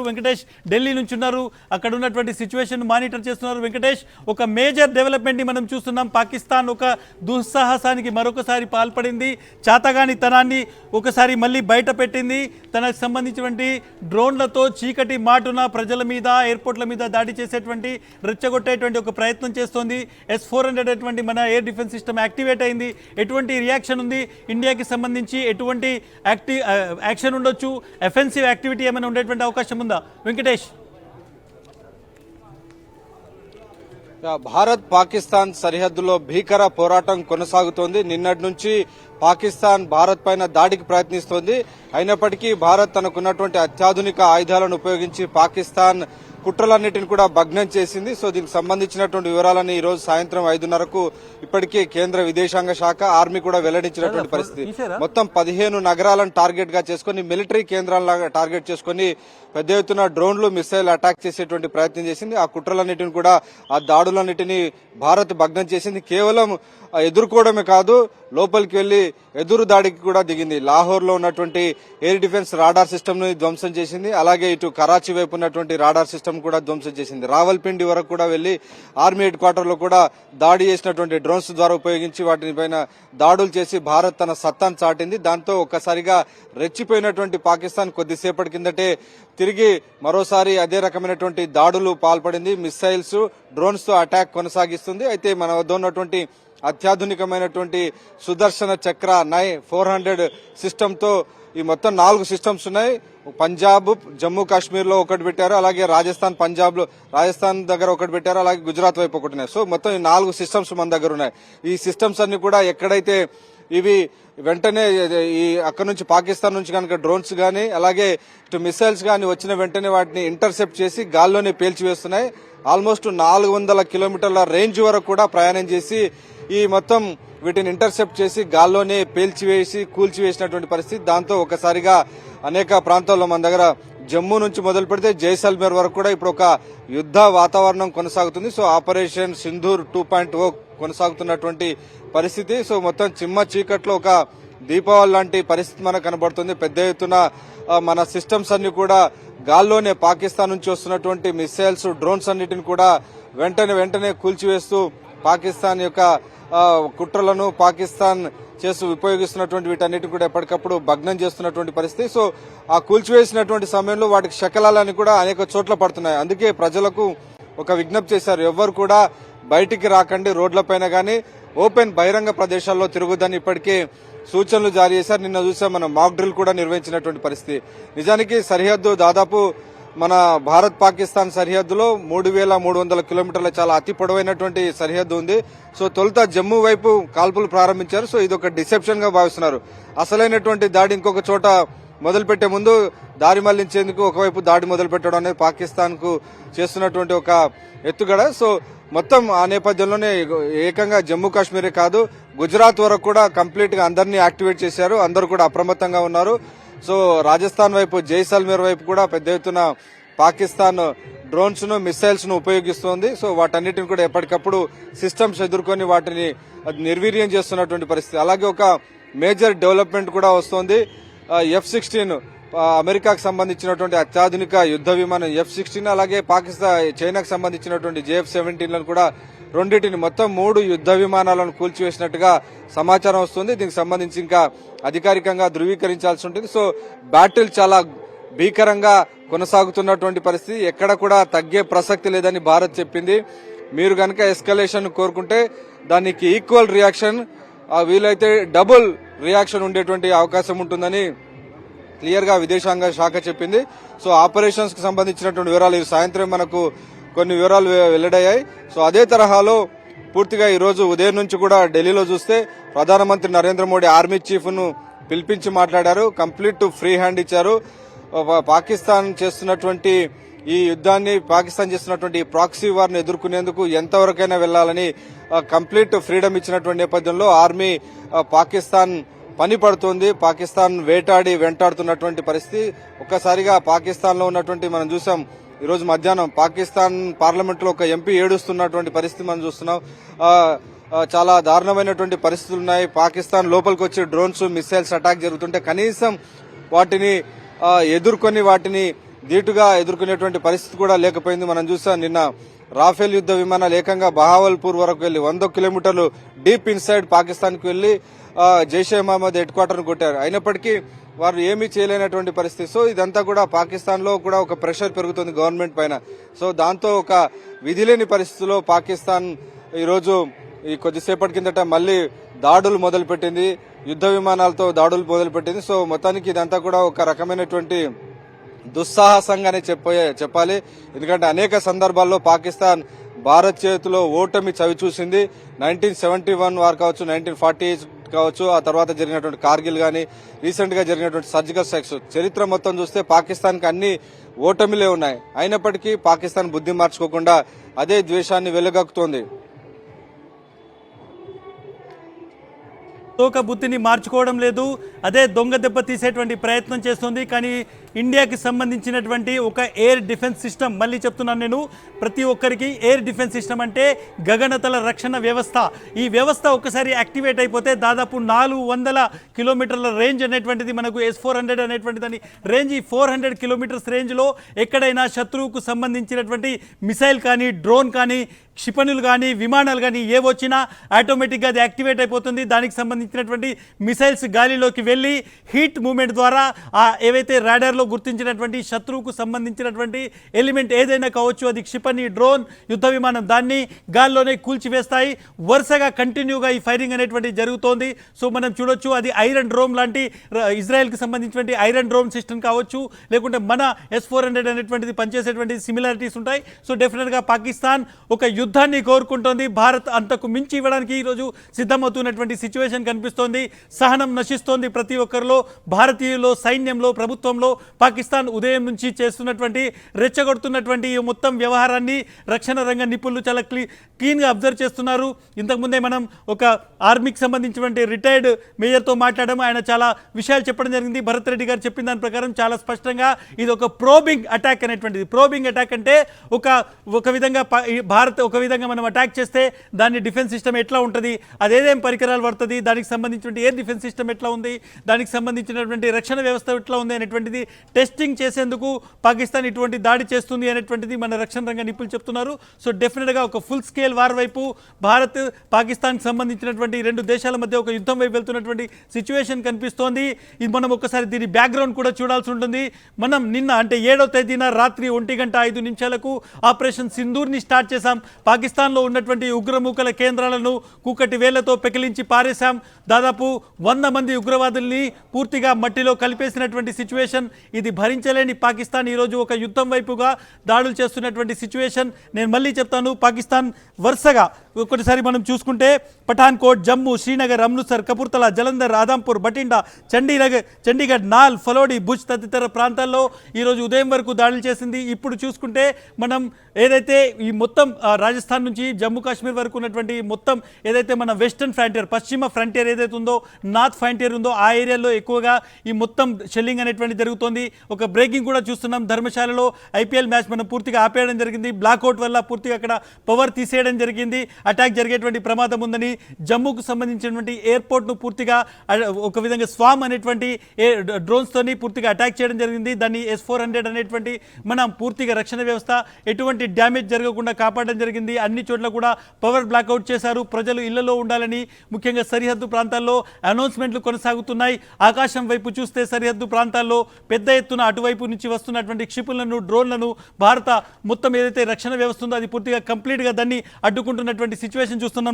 వెంకటేష్ ఢిల్లీ నుంచి ఉన్నారు, అక్కడ ఉన్నటువంటి సిచ్యువేషన్ మానిటర్ చేస్తున్నారు. వెంకటేష్, ఒక మేజర్ డెవలప్మెంట్ ని మనం చూస్తున్నాం. పాకిస్తాన్ ఒక దుస్సాహసానికి మరొకసారి పాల్పడింది. చాతగాని తనాన్ని ఒకసారి మళ్ళీ బయట పెట్టింది. తనకు సంబంధించినటువంటి డ్రోన్లతో చీకటి మాటున ప్రజల మీద, ఎయిర్పోర్ట్ల మీద దాడి చేసేటువంటి, రెచ్చగొట్టేటువంటి ఒక ప్రయత్నం చేస్తోంది. S-400 అటువంటి మన ఎయిర్ డిఫెన్స్ సిస్టమ్ యాక్టివేట్ అయింది. ఎటువంటి రియాక్షన్ ఉంది? ఇండియాకి సంబంధించి ఎటువంటి యాక్షన్ ఉండొచ్చు? ఎఫెన్సివ్ యాక్టివిటీ ఏమైనా ఉండేటువంటి అవకాశం ఉందా వెంకటేష్? భారత్ పాకిస్తాన్ సరిహద్దులో భీకర పోరాటం కొనసాగుతోంది. నిన్నటి నుంచి పాకిస్తాన్ భారత్ పైన దాడికి ప్రయత్నిస్తోంది. అయినప్పటికీ భారత్ తనకున్నటువంటి అత్యాధునిక ఆయుధాలను ఉపయోగించి పాకిస్తాన్ కుట్రలన్నిటిని కూడా భగ్నం చేసింది. సో దీనికి సంబంధించినటువంటి వివరాలను ఈ రోజు సాయంత్రం 5:30కు ఇప్పటికే కేంద్ర విదేశాంగ శాఖ, ఆర్మీ కూడా వెల్లడించినటువంటి పరిస్థితి. మొత్తం 15 నగరాలను టార్గెట్ గా చేసుకుని, మిలిటరీ కేంద్రాలను టార్గెట్ చేసుకుని పెద్ద ఎత్తున డ్రోన్లు, మిసైల్ అటాక్ చేసేటువంటి ప్రయత్నం చేసింది. ఆ కుట్రలన్నిటిని కూడా, ఆ దాడులన్నిటినీ భారత్ భగ్నం చేసింది. కేవలం ఎదుర్కోవడమే కాదు, లోపలికి వెళ్లి ఎదురు దాడికి కూడా దిగింది. లాహోర్ లో ఉన్నటువంటి ఎయిర్ డిఫెన్స్ రాడార్ సిస్టమ్ ను ధ్వంసం చేసింది. అలాగే ఇటు కరాచీ వైపు ఉన్నటువంటి రాడార్ సిస్టమ్ కూడా ధ్వంసం చేసింది. రావల్పిండి వరకు కూడా వెళ్లి ఆర్మీ హెడ్ క్వార్టర్ లో కూడా దాడి చేసినటువంటి డ్రోన్స్ ద్వారా ఉపయోగించి వాటిపైన దాడులు చేసి భారత్ తన సత్తాను చాటింది. దాంతో ఒక్కసారిగా రెచ్చిపోయినటువంటి పాకిస్తాన్ కొద్దిసేపటి కిందటే తిరిగి మరోసారి అదే రకమైనటువంటి దాడులు పాల్పడింది. మిసైల్స్, డ్రోన్స్ తో అటాక్ కొనసాగిస్తుంది. అయితే మన వద్ద ఉన్నటువంటి అత్యాధునికమైనటువంటి సుదర్శన చక్ర 400 సిస్టమ్ తో ఈ మొత్తం 4 సిస్టమ్స్ ఉన్నాయి. పంజాబ్, జమ్మూ కాశ్మీర్ లో ఒకటి పెట్టారు, అలాగే రాజస్థాన్, పంజాబ్ లో రాజస్థాన్ దగ్గర ఒకటి పెట్టారు, అలాగే గుజరాత్ వైపు ఒకటి ఉన్నాయి. సో మొత్తం ఈ 4 సిస్టమ్స్ మన దగ్గర ఉన్నాయి. ఈ సిస్టమ్స్ అన్ని కూడా ఎక్కడైతే ఇవి వెంటనే ఈ అక్కడ నుంచి పాకిస్తాన్ నుంచి కనుక డ్రోన్స్ గానీ, అలాగే ఇటు మిసైల్స్ గానీ వచ్చిన వెంటనే వాటిని ఇంటర్సెప్ట్ చేసి గాల్లోనే పేల్చివేస్తున్నాయి. ఆల్మోస్ట్ 400 కిలోమీటర్ల రేంజ్ వరకు కూడా ప్రయాణం చేసి ఈ మొత్తం వీటిని ఇంటర్సెప్ట్ చేసి గాల్లోనే పేల్చివేసి కూల్చివేసినటువంటి పరిస్థితి. దాంతో ఒకసారిగా అనేక ప్రాంతాల్లో మన దగ్గర జమ్మూ నుంచి మొదలు పెడితే జైసల్మేర్ వరకు కూడా ఇప్పుడు ఒక యుద్ధ వాతావరణం కొనసాగుతుంది. సో ఆపరేషన్ సింధూర్ 2.0 కొనసాగుతున్నటువంటి పరిస్థితి. సో మొత్తం చిమ్మ చీకట్లో ఒక దీపావళి లాంటి పరిస్థితి మనకు కనబడుతుంది. పెద్ద ఎత్తున మన సిస్టమ్స్ అన్ని కూడా గాల్లోనే పాకిస్తాన్ నుంచి వస్తున్నటువంటి మిసైల్స్, డ్రోన్స్ అన్నిటిని కూడా వెంటనే కూల్చివేస్తూ పాకిస్తాన్ యొక్క కుట్రలను, పాకిస్తాన్ చేస్తూ ఉపయోగిస్తున్నటువంటి వీటన్నిటిని కూడా ఎప్పటికప్పుడు భగ్నం చేస్తున్నటువంటి పరిస్థితి. సో ఆ కూల్చివేసినటువంటి సమయంలో వాటికి శకలాలని కూడా అనేక చోట్ల పడుతున్నాయి. అందుకే ప్రజలకు ఒక విజ్ఞప్తి చేశారు, ఎవ్వరు కూడా బయటికి రాకండి, రోడ్లపైన గానీ ఓపెన్ బహిరంగ ప్రదేశాల్లో తిరుగుదని ఇప్పటికే సూచనలు జారీ చేశారు. నిన్న చూసాం, మనం మాక్ డ్రిల్ కూడా నిర్వహించినటువంటి పరిస్థితి. నిజానికి సరిహద్దు దాదాపు మన భారత్ పాకిస్తాన్ సరిహద్దులో 3300 కిలోమీటర్ల చాలా అతి పొడవైనటువంటి సరిహద్దు ఉంది. సో తొలుత జమ్మూ వైపు కాల్పులు ప్రారంభించారు. సో ఇది ఒక డిసెప్షన్ గా భావిస్తున్నారు. అసలైనటువంటి దాడి ఇంకొక చోట మొదలుపెట్టే ముందు దారి మళ్లించేందుకు ఒకవైపు దాడి మొదలు పెట్టడం అనేది పాకిస్తాన్ కు చేస్తున్నటువంటి ఒక ఎత్తుగడ. సో మొత్తం ఆ నేపథ్యంలోనే ఏకంగా జమ్మూ కాశ్మీరే కాదు, గుజరాత్ వరకు కూడా కంప్లీట్ గా అందరినీ యాక్టివేట్ చేశారు. అందరూ కూడా అప్రమత్తంగా ఉన్నారు. సో రాజస్థాన్ వైపు, జైసల్మేర్ వైపు కూడా పెద్ద ఎత్తున పాకిస్తాన్ డ్రోన్స్ ను, మిసైల్స్ ను ఉపయోగిస్తోంది. సో వాటన్నిటిని కూడా ఎప్పటికప్పుడు సిస్టమ్స్ ఎదుర్కొని వాటిని నిర్వీర్యం చేస్తున్నటువంటి పరిస్థితి. అలాగే ఒక మేజర్ డెవలప్మెంట్ కూడా వస్తోంది. F-16 అమెరికాకు సంబంధించినటువంటి అత్యాధునిక యుద్ధ విమానం F-16, అలాగే చైనాకు సంబంధించినటువంటి JF-17లను కూడా రెండింటిని, మొత్తం 3 యుద్ధ విమానాలను కూల్చివేసినట్టుగా సమాచారం వస్తుంది. దీనికి సంబంధించి ఇంకా అధికారికంగా ధృవీకరించాల్సి ఉంటుంది. సో బ్యాటిల్ చాలా భీకరంగా కొనసాగుతున్నటువంటి పరిస్థితి, ఎక్కడ కూడా తగ్గే ప్రసక్తి లేదని భారత్ చెప్పింది. మీరు గనక ఎస్కలేషన్ కోరుకుంటే దానికి ఈక్వల్ రియాక్షన్, వీలైతే డబుల్ రియాక్షన్ ఉండేటువంటి అవకాశం ఉంటుందని క్లియర్ గా విదేశాంగ శాఖ చెప్పింది. సో ఆపరేషన్స్ కి సంబంధించినటువంటి వివరాలు ఈ సాయంత్రం మనకు కొన్ని వివరాలు వెల్లడయ్యాయి. సో అదే తరహాలో పూర్తిగా ఈ రోజు ఉదయం నుంచి కూడా ఢిల్లీలో చూస్తే ప్రధానమంత్రి నరేంద్ర మోడీ ఆర్మీ చీఫ్ ను పిలిపించి మాట్లాడారు. కంప్లీట్ ఫ్రీ హ్యాండ్ ఇచ్చారు. పాకిస్తాన్ చేస్తున్నటువంటి ఈ యుద్ధాన్ని, పాకిస్తాన్ చేస్తున్నటువంటి ఈ ప్రాక్సీ వార్ను ఎదుర్కొనేందుకు ఎంతవరకైనా వెళ్లాలని కంప్లీట్ ఫ్రీడమ్ ఇచ్చినటువంటి నేపథ్యంలో ఆర్మీ పాకిస్తాన్ పని పడుతోంది. పాకిస్తాన్ వెంటాడుతున్నటువంటి పరిస్థితి. ఒక్కసారిగా పాకిస్తాన్ లో ఉన్నటువంటి, మనం చూసాం ఈ రోజు మధ్యాహ్నం పాకిస్తాన్ పార్లమెంట్ లో ఒక ఎంపీ ఏడుస్తున్నటువంటి పరిస్థితి మనం చూస్తున్నాం. చాలా దారుణమైనటువంటి పరిస్థితులు ఉన్నాయి. పాకిస్తాన్ లోపలికి వచ్చి డ్రోన్స్, మిసైల్స్ అటాక్ జరుగుతుంటే కనీసం వాటిని ఎదుర్కొని వాటిని ధీటుగా ఎదుర్కొనేటువంటి పరిస్థితి కూడా లేకపోయింది. మనం చూసాం నిన్న రాఫెల్ యుద్ధ విమానాలు ఏకంగా బహావల్పూర్ వరకు వెళ్లి 100 కిలోమీటర్లు డీప్ ఇన్సైడ్ పాకిస్తాన్ కు వెళ్లి జైషే మహమ్మద్ హెడ్ క్వార్టర్ ను కొట్టారు. అయినప్పటికీ వారు ఏమీ చేయలేనటువంటి పరిస్థితి. సో ఇదంతా కూడా పాకిస్తాన్ లో కూడా ఒక ప్రెషర్ పెరుగుతుంది గవర్నమెంట్ పైన. సో దాంతో ఒక విధిలేని పరిస్థితిలో పాకిస్తాన్ ఈరోజు ఈ కొద్దిసేపటి కిందట మళ్లీ దాడులు మొదలుపెట్టింది, యుద్ధ విమానాలతో దాడులు మొదలుపెట్టింది. సో మొత్తానికి ఇదంతా కూడా ఒక రకమైనటువంటి దుస్సాహసంగానే చెప్పాలి. ఎందుకంటే అనేక సందర్భాల్లో పాకిస్తాన్ భారత్ చేతిలో ఓటమి చవి చూసింది. 1971 వార్ కావచ్చు, 1948 కావచ్చు, ఆ తర్వాత జరిగినటువంటి కార్గిల్ గానీ, రీసెంట్ గా జరిగినటువంటి సర్జికల్ స్ట్రైక్స్, చరిత్ర మొత్తం చూస్తే పాకిస్తాన్ కి అన్ని ఓటమిలే ఉన్నాయి. అయినప్పటికీ పాకిస్తాన్ బుద్ధి మార్చుకోకుండా అదే ద్వేషాన్ని వెలుగక్కుతోంది. తోక బుద్ధిని మార్చుకోవడం లేదు, అదే దొంగ దెబ్బ తీసేటువంటి ప్రయత్నం చేస్తుంది. కానీ ఇండియాకి సంబంధించినటువంటి ఒక ఎయిర్ డిఫెన్స్ సిస్టమ్, మళ్ళీ చెప్తున్నాను నేను, ప్రతి ఒక్కరికి ఎయిర్ డిఫెన్స్ సిస్టమ్ అంటే గగనతల రక్షణ వ్యవస్థ. ఈ వ్యవస్థ ఒక్కసారి యాక్టివేట్ అయిపోతే దాదాపు 400 కిలోమీటర్ల రేంజ్ అనేటువంటిది మనకు S-400 అనేటువంటి దాని రేంజ్. ఈ 400 కిలోమీటర్స్ రేంజ్లో ఎక్కడైనా శత్రువుకు సంబంధించినటువంటి మిసైల్ కానీ, డ్రోన్ కానీ, క్షిపణులు కానీ, విమానాలు కానీ ఏవొచ్చినా ఆటోమేటిక్గా అది యాక్టివేట్ అయిపోతుంది. దానికి సంబంధించినటువంటి మిసైల్స్ గాలిలోకి వెళ్ళి హీట్ మూవ్మెంట్ ద్వారా ఏవైతే రాడార్లో గుర్తించినటువంటి శత్రువుకు సంబంధించినటువంటి ఎలిమెంట్ ఏదైనా కావచ్చు, అది క్షిపణి, డ్రోన్, యుద్ధ విమానం, దాన్ని గాల్లోనే కూల్చివేస్తాయి. వరుసగా కంటిన్యూగా ఈ ఫైరింగ్ అనేటువంటి జరుగుతోంది. సో మనం చూడొచ్చు, అది ఐరన్ డ్రోమ్ లాంటి ఇజ్రాయెల్కి సంబంధించినటువంటి ఐరన్ డ్రోమ్ సిస్టమ్ కావచ్చు, లేకుంటే మన S-400 అనేటువంటిది పనిచేసేటువంటి సిమిలారిటీస్ ఉంటాయి. సో డెఫినెట్గా పాకిస్తాన్ ఒక యుద్ధాన్ని కోరుకుంటోంది. భారత్ అంతకు మించి ఇవ్వడానికి ఈరోజు సిద్ధమవుతున్నటువంటి సిచ్యువేషన్ కనిపిస్తోంది. సహనం నశిస్తోంది ప్రతి ఒక్కరిలో, భారతీయుల్లో, సైన్యంలో, ప్రభుత్వంలో. పాకిస్తాన్ ఉదయం నుంచి చేస్తున్నటువంటి రెచ్చగొడుతున్నటువంటి ఈ మొత్తం వ్యవహారాన్ని రక్షణ రంగ నిపుణులు చాలా క్లీన్గా అబ్జర్వ్ చేస్తున్నారు. ఇంతకుముందే మనం ఒక ఆర్మీకి సంబంధించినటువంటి రిటైర్డ్ మేజర్తో మాట్లాడడం, ఆయన చాలా విషయాలు చెప్పడం జరిగింది. భరత్ రెడ్డి గారు చెప్పిన దాని ప్రకారం చాలా స్పష్టంగా ఇది ఒక ప్రోబింగ్ అటాక్ అనేటువంటిది. ప్రోబింగ్ అటాక్ అంటే ఒక విధంగా భారత్ ఒక విధంగా మనం అటాక్ చేస్తే దాని డిఫెన్స్ సిస్టమ్ ఎట్లా ఉంటుంది, అదేదేం పరికరాలు పడుతుంది, దానికి సంబంధించినటువంటి ఎయిర్ డిఫెన్స్ సిస్టమ్ ఎట్లా ఉంది, దానికి సంబంధించినటువంటి రక్షణ వ్యవస్థ ఎట్లా ఉంది అనేటువంటిది టెస్టింగ్ చేసేందుకు పాకిస్తాన్ ఇటువంటి దాడి చేస్తుంది అనేటువంటిది మన రక్షణ రంగ నిపుణులు చెప్తున్నారు. సో డెఫినెట్గా ఒక ఫుల్ స్కేల్ వార్ వైపు భారత్, పాకిస్తాన్కి సంబంధించినటువంటి రెండు దేశాల మధ్య ఒక యుద్ధం వైపు వెళ్తున్నటువంటి సిచ్యువేషన్ కనిపిస్తోంది. ఇది మనం ఒకసారి దీని బ్యాక్గ్రౌండ్ కూడా చూడాల్సి ఉంటుంది. మనం నిన్న అంటే 7వ తేదీన రాత్రి 1:05 ఆపరేషన్ సింధూర్ని స్టార్ట్ చేశాం. పాకిస్తాన్లో ఉన్నటువంటి ఉగ్రమూకల కేంద్రాలను కూకటి వేళ్లతో పెకిలించి పారేశాం. దాదాపు 100 మంది ఉగ్రవాదుల్ని పూర్తిగా మట్టిలో కలిపేసినటువంటి సిచ్యువేషన్. ఇది భరించలేని పాకిస్తాన్ ఈరోజు ఒక యుద్ధం వైపుగా దాడులు చేస్తున్నటువంటి సిచ్యువేషన్. నేను మళ్ళీ చెప్తాను, పాకిస్తాన్ వరుసగా ఒకటిసారి మనం చూసుకుంటే పఠాన్కోట్, జమ్మూ, శ్రీనగర్, అమృత్సర్, కపుర్తలా, జలంధర్, ఆదంపూర్, బఠిండా, చండీగఢ్, నాల్, ఫలోడి, భుజ్ తదితర ప్రాంతాల్లో ఈరోజు ఉదయం వరకు దాడులు చేసింది. ఇప్పుడు చూసుకుంటే మనం ఏదైతే ఈ మొత్తం రాజస్థాన్ నుంచి జమ్మూ కాశ్మీర్ వరకు ఉన్నటువంటి మొత్తం ఏదైతే మన వెస్టర్న్ ఫ్రంటియర్, పశ్చిమ ఫ్రంటియర్ ఏదైతే ఉందో, నార్త్ ఫ్రంటియర్ ఉందో, ఆ ఏరియాలో ఎక్కువగా ఈ మొత్తం షెల్లింగ్ అనేటువంటి జరుగుతోంది. ఒక బ్రేకింగ్ కూడా చూస్తున్నాం. ధర్మశాలలో IPL మ్యాచ్ మనం పూర్తిగా ఆపేయడం జరిగింది. బ్లాక్అవుట్ వల్ల పూర్తిగా అక్కడ పవర్ తీసేయడం జరిగింది. అటాక్ జరిగేటువంటి ప్రమాదం ఉందని జమ్మూకు సంబంధించినటువంటి ఎయిర్పోర్ట్ను పూర్తిగా ఒక విధంగా స్వామ్ అనేటువంటి డ్రోన్స్తోని పూర్తిగా అటాక్ చేయడం జరిగింది. దాన్ని S-400 అనేటువంటి మనం పూర్తిగా రక్షణ వ్యవస్థ ఎటువంటి డ్యామేజ్ జరగకుండా కాపాడడం జరిగింది. అన్ని చోట్ల కూడా పవర్ బ్లాక్అవుట్ చేశారు. ప్రజలు ఇళ్లలో ఉండాలని, ముఖ్యంగా సరిహద్దు ప్రాంతాల్లో అనౌన్స్మెంట్లు కొనసాగుతున్నాయి. ఆకాశం వైపు చూస్తే సరిహద్దు ప్రాంతాల్లో పెద్ద ఎత్తున అటువైపు నుంచి వస్తున్నటువంటి క్షిపణులను, డ్రోన్లను భారత మొత్తం ఏదైతే రక్షణ వ్యవస్థ ఉందో అది పూర్తిగా కంప్లీట్గా దాన్ని అడ్డుకుంటున్నటువంటి సిచ్యువేషన్ చూస్తున్నాం.